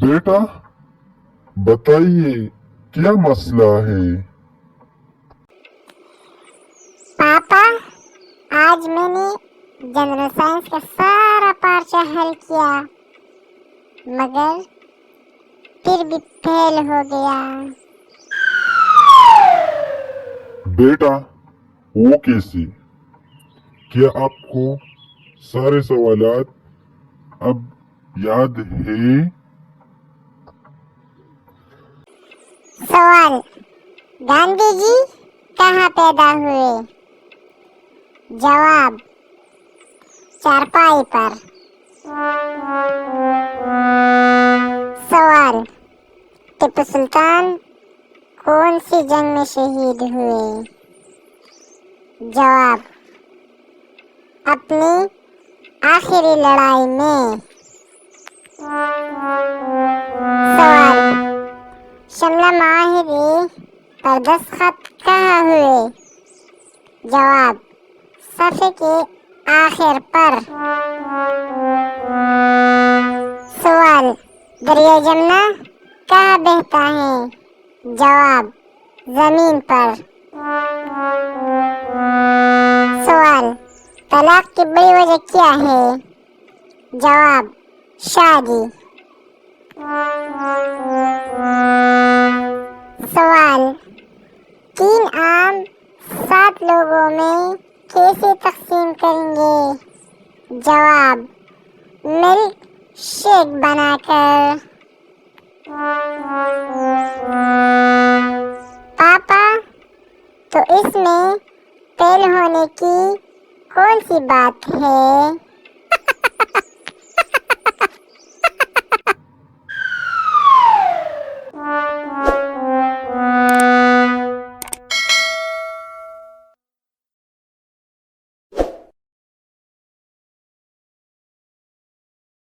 بیٹا بتائیے کیا مسئلہ ہے؟ پاپا آج میں نے جنرل سائنس کا سارا پارچہ حل کیا مگر پھر بھی فیل ہو گیا۔ بیٹا وہ کیسے؟ کیا آپ کو سارے سوالات اب یاد ہے؟ سوال: گاندھی جی کہاں پیدا ہوئے؟ جواب: چارپائی پر۔ سوال: ٹیپو سلطان کون سی جنگ میں شہید ہوئے؟ جواب: اپنی آخری لڑائی میں۔ سوال: شملہ معاہدے پر دستخط کہاں ہوئے؟ جواب: صفحے کے آخر پر۔ سوال: دریا جمنا کہاں بہتا ہے؟ جواب: زمین پر۔ سوال: طلاق کی بڑی وجہ کیا ہے؟ جواب: شادی۔ سوال: 3 آم 7 لوگوں میں کیسے تقسیم کریں گے؟ جواب: ملک شیک بنا کر۔ پاپا تو اس میں فیل ہونے کی کون سی بات ہے؟